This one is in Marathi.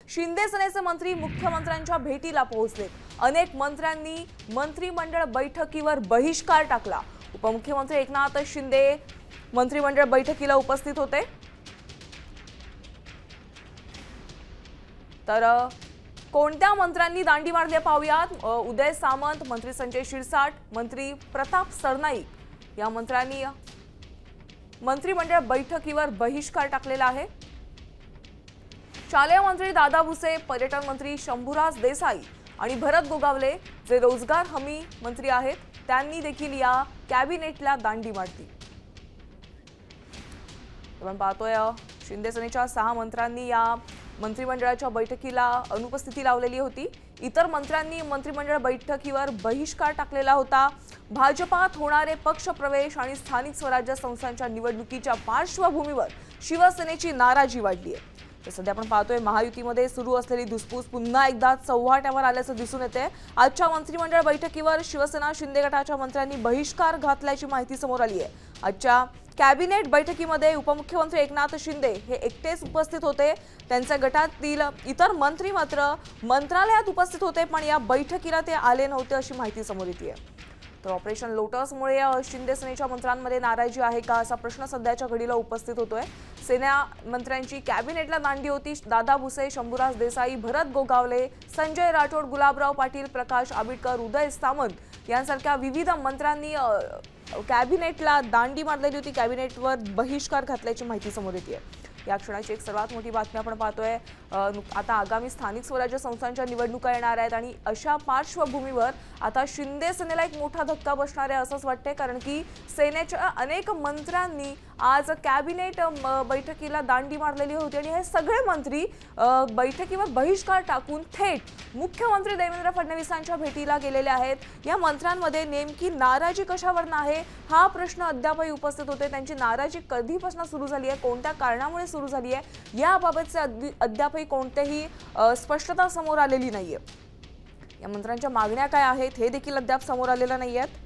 शिंदे सेनेचे मंत्री मुख्यमंत्र्यांच्या भेटीला पोहोचले। अनेक मंत्र्यांनी मंत्रिमंडळ बैठकीवर बहिष्कार टाकला। उपमुख्यमंत्री एकनाथ शिंदे मंत्रिमंडळ बैठकीला उपस्थित होते। तर कोणत्या मंत्र्यांनी दांडी मारली पाहूयात। उदय सामंत, मंत्री संजय शिरसाट, मंत्री प्रताप सरनाईक या मंत्र्यांनी मंत्रिमंडळ बैठकीवर बहिष्कार टाकलेला आहे। शालेय मंत्री दादा भुसे, पर्यटन मंत्री शंभूराज देसाई आणि भरत गोगावले जे रोजगार हमी मंत्री आहेत त्यांनी देखील या कॅबिनेटला दांडी मारली। आपण पाहतोय शिंदे सेनेच्या 6 मंत्र्यांनी या मंत्रिमंडळाच्या बैठकीला अनुपस्थिती लावलेली होती। इतर मंत्र्यांनी मंत्रिमंडळ बैठकीवर बहिष्कार टाकलेला होता। भाजपात होणारे पक्ष प्रवेश आणि स्थानिक स्वराज्य संस्थांच्या निवडणुकीच्या पार्श्वभूमीवर शिवसेनेची नाराजी वाढली आहे। तर सध्या आपण पाहतोय महायुतीमध्ये सुरू असलेली धुसफूस पुन्हा एकदा चव्हाट्यावर आल्याचं दिसून येते। आजच्या मंत्रिमंडळ बैठकीवर शिवसेना शिंदे गटाच्या मंत्र्यांनी बहिष्कार घातल्याची माहिती समोर आली आहे। आजच्या कॅबिनेट बैठकीमध्ये उपमुख्यमंत्री एकनाथ शिंदे हे एकटेच उपस्थित होते। त्यांच्या गटातील इतर मंत्री मात्र मंत्रालयात उपस्थित होते, पण या बैठकीला ते आले नव्हते अशी माहिती समोर येते। तर ऑपरेशन लोटसमुळे शिंदे सेनेच्या मंत्र्यांमध्ये नाराजी आहे का असा प्रश्न सध्याच्या घडीला उपस्थित होतोय। सेना मंत्र्यांची कॅबिनेटला दांडी होती। दादा भुसे, शंभूराज देसाई, भरत गोगावले, संजय राठोड, गुलाबराव पाटील, प्रकाश आंबेडकर, उदय सामंत यांसारख्या विविध मंत्र्यांनी कॅबिनेटला दांडी मारलेली होती। कॅबिनेटवर बहिष्कार घातल्याची माहिती समोर येते। या क्षणाची एक सर्वात मोठी बातमी आपण पाहतोय। आता आगामी स्थानिक स्वराज्य संस्थांच्या निवडणुका येणार आहेत आणि अशा पार्श्वभूमीवर आता शिंदे सेनेला एक मोठा धक्का बसणार आहे असंच वाटतंय, कारण की सेनेच्या अनेक मंत्र्यांनी आज कॅबिनेट बैठकीला दांडी मारलेली होती आणि हे सगळे मंत्री बैठकीवर बहिष्कार टाकून थेट मुख्यमंत्री देवेंद्र फडणवीसांच्या भेटीला गेलेले आहेत। या मंत्र्यांमध्ये नेमकी नाराजी कशावरून आहे हा प्रश्न अद्यापही उपस्थित होते। त्यांची नाराजी कधीपासून सुरू झाली आहे, कोणत्या कारणामुळे सुरू झाली आहे याबाबतचे अद्यापही कोणतेही स्पष्टता समोर आलेली नाहीये। या मंत्र्यांच्या मागण्या काय आहेत हे देखील अद्याप समोर आलेलं नाहीयेत।